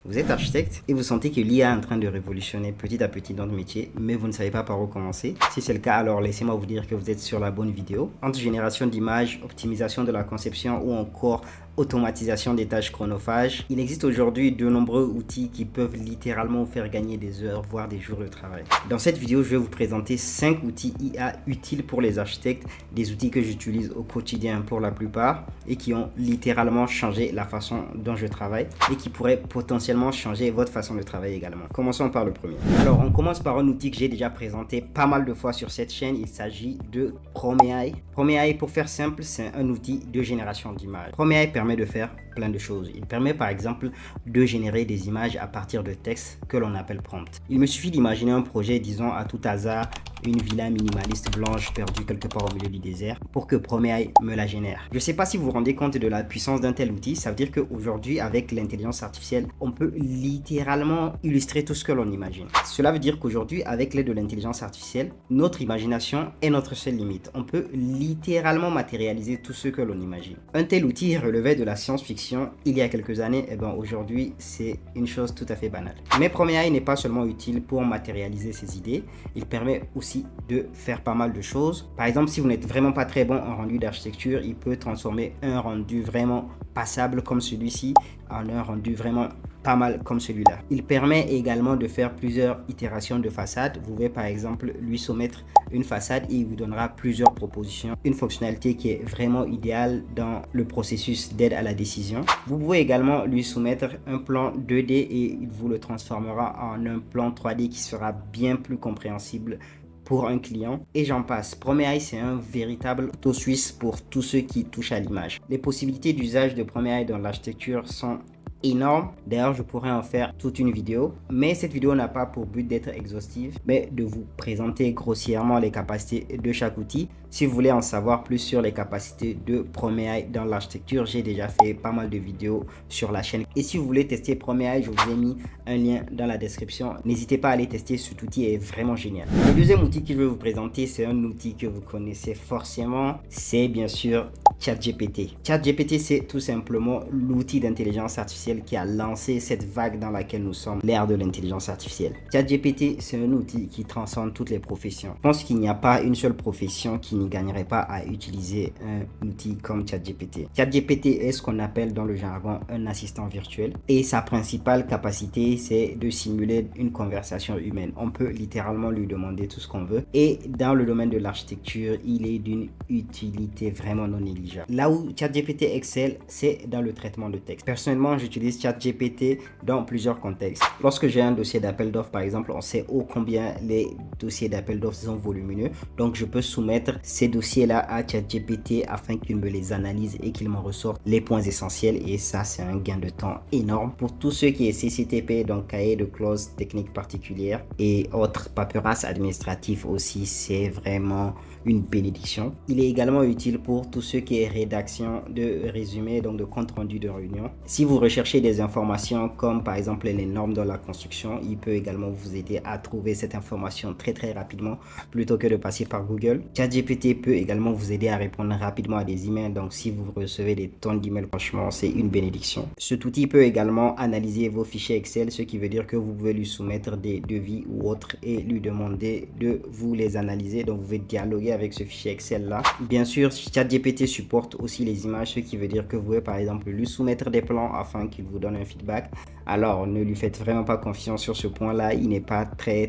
Vous êtes architecte et vous sentez que l'IA est en train de révolutionner petit à petit notre métier, mais vous ne savez pas par où commencer. Si c'est le cas, alors laissez-moi vous dire que vous êtes sur la bonne vidéo. Entre génération d'images, optimisation de la conception ou encore automatisation des tâches chronophages, il existe aujourd'hui de nombreux outils qui peuvent littéralement vous faire gagner des heures, voire des jours de travail. Dans cette vidéo, je vais vous présenter 5 outils IA utiles pour les architectes, des outils que j'utilise au quotidien pour la plupart et qui ont littéralement changé la façon dont je travaille et qui pourraient potentiellement changer votre façon de travailler également. Commençons par le premier. Alors, on commence par un outil que j'ai déjà présenté pas mal de fois sur cette chaîne. Il s'agit de Promai. Promai, pour faire simple, c'est un outil de génération d'images. Promai permet de faire plein de choses. Il permet par exemple de générer des images à partir de textes que l'on appelle prompt. Il me suffit d'imaginer un projet, disons à tout hasard, une villa minimaliste blanche perdue quelque part au milieu du désert pour que Promai me la génère. Je ne sais pas si vous vous rendez compte de la puissance d'un tel outil. Ça veut dire qu'aujourd'hui, avec l'intelligence artificielle, on peut littéralement illustrer tout ce que l'on imagine. Cela veut dire qu'aujourd'hui, avec l'aide de l'intelligence artificielle, notre imagination est notre seule limite. On peut littéralement matérialiser tout ce que l'on imagine. Un tel outil relevait de la science-fiction il y a quelques années. Et bien aujourd'hui, c'est une chose tout à fait banale. Mais Promai n'est pas seulement utile pour matérialiser ses idées. Il permet aussi de faire pas mal de choses. Par exemple, si vous n'êtes vraiment pas très bon en rendu d'architecture, il peut transformer un rendu vraiment passable comme celui-ci en un rendu vraiment pas mal comme celui-là. Il permet également de faire plusieurs itérations de façade. Vous pouvez par exemple lui soumettre une façade et il vous donnera plusieurs propositions. Une fonctionnalité qui est vraiment idéale dans le processus d'aide à la décision. Vous pouvez également lui soumettre un plan 2D et il vous le transformera en un plan 3D qui sera bien plus compréhensible pour un client et j'en passe. Promai, c'est un véritable couteau suisse pour tous ceux qui touchent à l'image. Les possibilités d'usage de Promai dans l'architecture sont énorme. D'ailleurs, je pourrais en faire toute une vidéo, mais cette vidéo n'a pas pour but d'être exhaustive, mais de vous présenter grossièrement les capacités de chaque outil. Si vous voulez en savoir plus sur les capacités de Promai dans l'architecture, j'ai déjà fait pas mal de vidéos sur la chaîne. Et si vous voulez tester Promai, je vous ai mis un lien dans la description. N'hésitez pas à aller tester, cet outil est vraiment génial. Le deuxième outil que je vais vous présenter, c'est un outil que vous connaissez forcément. C'est bien sûr ChatGPT. ChatGPT, c'est tout simplement l'outil d'intelligence artificielle qui a lancé cette vague dans laquelle nous sommes, l'ère de l'intelligence artificielle. ChatGPT, c'est un outil qui transcende toutes les professions. Je pense qu'il n'y a pas une seule profession qui n'y gagnerait pas à utiliser un outil comme ChatGPT. ChatGPT est ce qu'on appelle dans le jargon un assistant virtuel et sa principale capacité, c'est de simuler une conversation humaine. On peut littéralement lui demander tout ce qu'on veut et dans le domaine de l'architecture, il est d'une utilité vraiment non négligeable. Là où ChatGPT excelle, c'est dans le traitement de texte. Personnellement, j'utilise ChatGPT dans plusieurs contextes. Lorsque j'ai un dossier d'appel d'offres, par exemple, on sait ô combien les dossiers d'appel d'offres sont volumineux. Donc, je peux soumettre ces dossiers-là à ChatGPT afin qu'il me les analyse et qu'il me ressorte les points essentiels. Et ça, c'est un gain de temps énorme. Pour tous ceux qui est CCTP, donc cahier de clauses techniques particulières et autres paperasses administratives aussi, c'est vraiment une bénédiction. Il est également utile pour tous ceux qui est rédaction de résumé, donc de compte rendu de réunion. Si vous recherchez des informations comme par exemple les normes dans la construction, il peut également vous aider à trouver cette information très rapidement plutôt que de passer par Google. ChatGPT peut également vous aider à répondre rapidement à des emails, donc si vous recevez des tonnes d'emails, franchement c'est une bénédiction. Cet outil peut également analyser vos fichiers Excel, ce qui veut dire que vous pouvez lui soumettre des devis ou autres et lui demander de vous les analyser, donc vous pouvez dialoguer avec ce fichier Excel là. Bien sûr, ChatGPT supporte aussi les images, ce qui veut dire que vous pouvez par exemple lui soumettre des plans afin qu'il vous donne un feedback. Alors ne lui faites vraiment pas confiance sur ce point là, il n'est pas très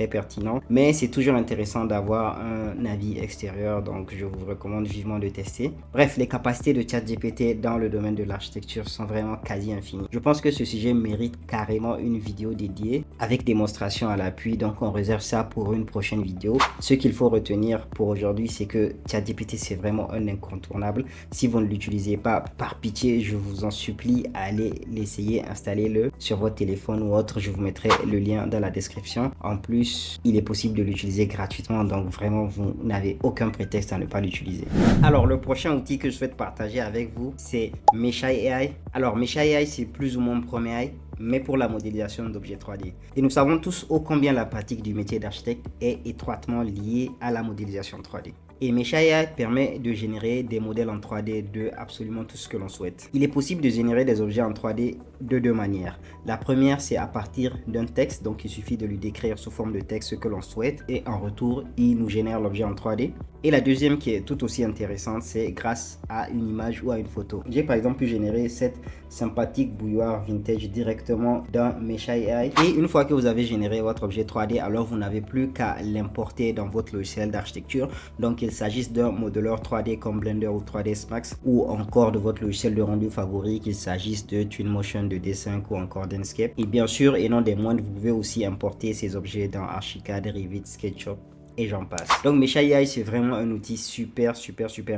pertinent, mais c'est toujours intéressant d'avoir un avis extérieur, donc je vous recommande vivement de tester. Bref, les capacités de ChatGPT dans le domaine de l'architecture sont vraiment quasi infinies. Je pense que ce sujet mérite carrément une vidéo dédiée avec démonstration à l'appui, donc on réserve ça pour une prochaine vidéo. Ce qu'il faut retenir pour aujourd'hui, c'est que ChatGPT c'est vraiment un incontournable. Si vous ne l'utilisez pas, par pitié, je vous en supplie, allez l'essayer, installez-le sur votre téléphone ou autre. Je vous mettrai le lien dans la description. En plus, il est possible de l'utiliser gratuitement, donc vraiment, vous n'avez aucun prétexte à ne pas l'utiliser. Alors, le prochain outil que je souhaite partager avec vous, c'est Meshai AI. Alors, Meshai AI, c'est plus ou moins Promai, mais pour la modélisation d'objets 3D. Et nous savons tous ô combien la pratique du métier d'architecte est étroitement liée à la modélisation 3D. Et Mesha AI permet de générer des modèles en 3D de absolument tout ce que l'on souhaite. Il est possible de générer des objets en 3D de deux manières. La première, c'est à partir d'un texte, donc il suffit de lui décrire sous forme de texte ce que l'on souhaite et en retour, il nous génère l'objet en 3D. Et la deuxième qui est tout aussi intéressante, c'est grâce à une image ou à une photo. J'ai par exemple pu générer cette sympathique bouilloire vintage directement dans Mesha AI. Et une fois que vous avez généré votre objet 3D, alors vous n'avez plus qu'à l'importer dans votre logiciel d'architecture. Donc il s'agisse d'un modeleur 3D comme Blender ou 3ds Max ou encore de votre logiciel de rendu favori, qu'il s'agisse de Twinmotion, de D5 ou encore d'Enscape. Et bien sûr, et non des moindres, vous pouvez aussi importer ces objets dans Archicad, Revit, SketchUp et j'en passe. Donc Mesha AI, c'est vraiment un outil super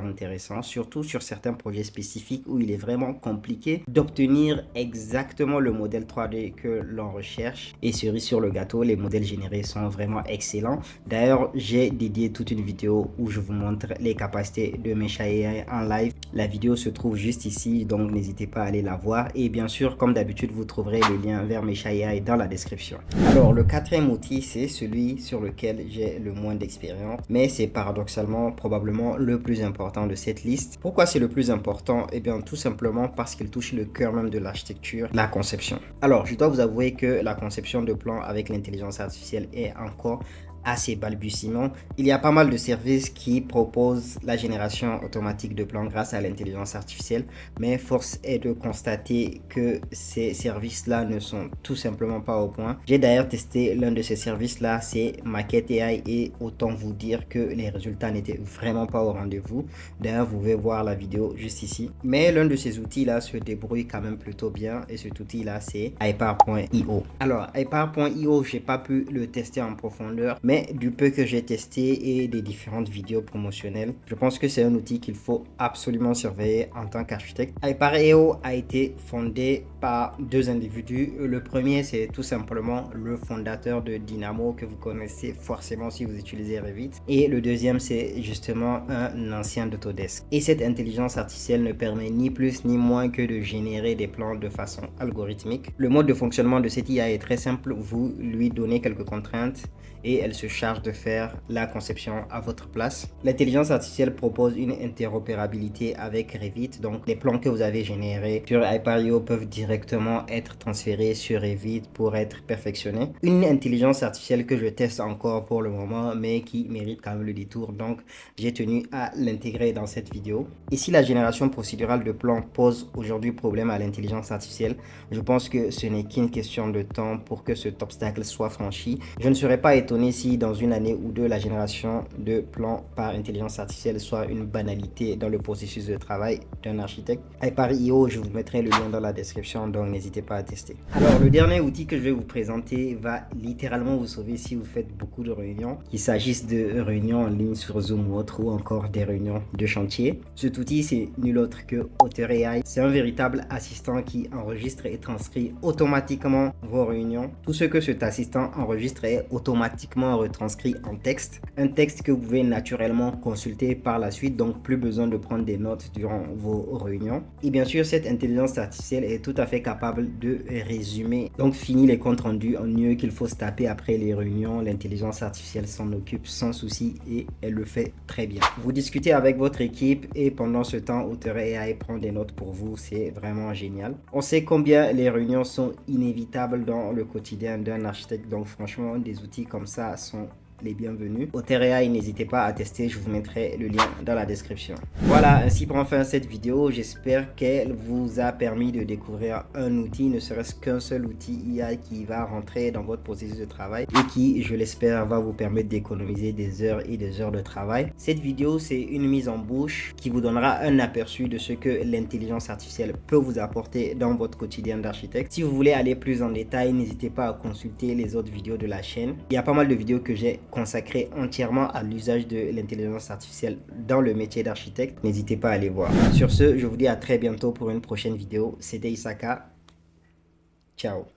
intéressant, surtout sur certains projets spécifiques où il est vraiment compliqué d'obtenir exactement le modèle 3D que l'on recherche. Et cerise sur le gâteau, les modèles générés sont vraiment excellents. D'ailleurs, j'ai dédié toute une vidéo où je vous montre les capacités de Mesha AI en live. La vidéo se trouve juste ici, donc n'hésitez pas à aller la voir. Et bien sûr, comme d'habitude, vous trouverez le lien vers Mesha AI dans la description. Alors, le quatrième outil, c'est celui sur lequel j'ai le moins d'expérience, mais c'est paradoxalement probablement le plus important de cette liste. Pourquoi c'est le plus important? Eh bien, tout simplement parce qu'il touche le cœur même de l'architecture, la conception. Alors, je dois vous avouer que la conception de plans avec l'intelligence artificielle est encore assez balbutiement. Il y a pas mal de services qui proposent la génération automatique de plans grâce à l'intelligence artificielle, mais force est de constater que ces services-là ne sont tout simplement pas au point. J'ai d'ailleurs testé l'un de ces services-là, c'est Maquette AI, et autant vous dire que les résultats n'étaient vraiment pas au rendez-vous. D'ailleurs, vous pouvez voir la vidéo juste ici. Mais l'un de ces outils-là se débrouille quand même plutôt bien, et cet outil-là, c'est Hyper.io. Alors, Hyper.io, j'ai pas pu le tester en profondeur, mais du peu que j'ai testé et des différentes vidéos promotionnelles, je pense que c'est un outil qu'il faut absolument surveiller en tant qu'architecte. Hyper.io a été fondé par deux individus. Le premier, c'est tout simplement le fondateur de Dynamo, que vous connaissez forcément si vous utilisez Revit. Et le deuxième, c'est justement un ancien d'Autodesk. Et cette intelligence artificielle ne permet ni plus ni moins que de générer des plans de façon algorithmique. Le mode de fonctionnement de cette IA est très simple. Vous lui donnez quelques contraintes et elle se charge de faire la conception à votre place. L'intelligence artificielle propose une interopérabilité avec Revit, donc les plans que vous avez générés sur Hyper.io peuvent directement être transférés sur Revit pour être perfectionnés. Une intelligence artificielle que je teste encore pour le moment, mais qui mérite quand même le détour, donc j'ai tenu à l'intégrer dans cette vidéo. Et si la génération procédurale de plans pose aujourd'hui problème à l'intelligence artificielle, je pense que ce n'est qu'une question de temps pour que cet obstacle soit franchi. Je ne serais pas étonné si dans une année ou deux, la génération de plans par intelligence artificielle soit une banalité dans le processus de travail d'un architecte. Hyper.io, je vous mettrai le lien dans la description, donc n'hésitez pas à tester. Alors, le dernier outil que je vais vous présenter va littéralement vous sauver si vous faites beaucoup de réunions, qu'il s'agisse de réunions en ligne sur Zoom ou autre, ou encore des réunions de chantier. Cet outil, c'est nul autre que Otter AI. C'est un véritable assistant qui enregistre et transcrit automatiquement vos réunions. Tout ce que cet assistant enregistre est automatiquement retranscrit en texte, un texte que vous pouvez naturellement consulter par la suite, donc plus besoin de prendre des notes durant vos réunions. Et bien sûr, cette intelligence artificielle est tout à fait capable de résumer, donc fini les comptes rendus en mieux qu'il faut se taper après les réunions. L'intelligence artificielle s'en occupe sans souci et elle le fait très bien. Vous discutez avec votre équipe et pendant ce temps, Otter AI prend des notes pour vous, c'est vraiment génial. On sait combien les réunions sont inévitables dans le quotidien d'un architecte, donc franchement, des outils comme ça sont les bienvenus. Otter AI, n'hésitez pas à tester, je vous mettrai le lien dans la description. Voilà, ainsi prend fin cette vidéo. J'espère qu'elle vous a permis de découvrir un outil, ne serait-ce qu'un seul outil IA qui va rentrer dans votre processus de travail et qui, je l'espère, va vous permettre d'économiser des heures et des heures de travail. Cette vidéo, c'est une mise en bouche qui vous donnera un aperçu de ce que l'intelligence artificielle peut vous apporter dans votre quotidien d'architecte. Si vous voulez aller plus en détail, n'hésitez pas à consulter les autres vidéos de la chaîne. Il y a pas mal de vidéos que j'ai consacré entièrement à l'usage de l'intelligence artificielle dans le métier d'architecte. N'hésitez pas à aller voir. Sur ce, je vous dis à très bientôt pour une prochaine vidéo. C'était Isaka. Ciao.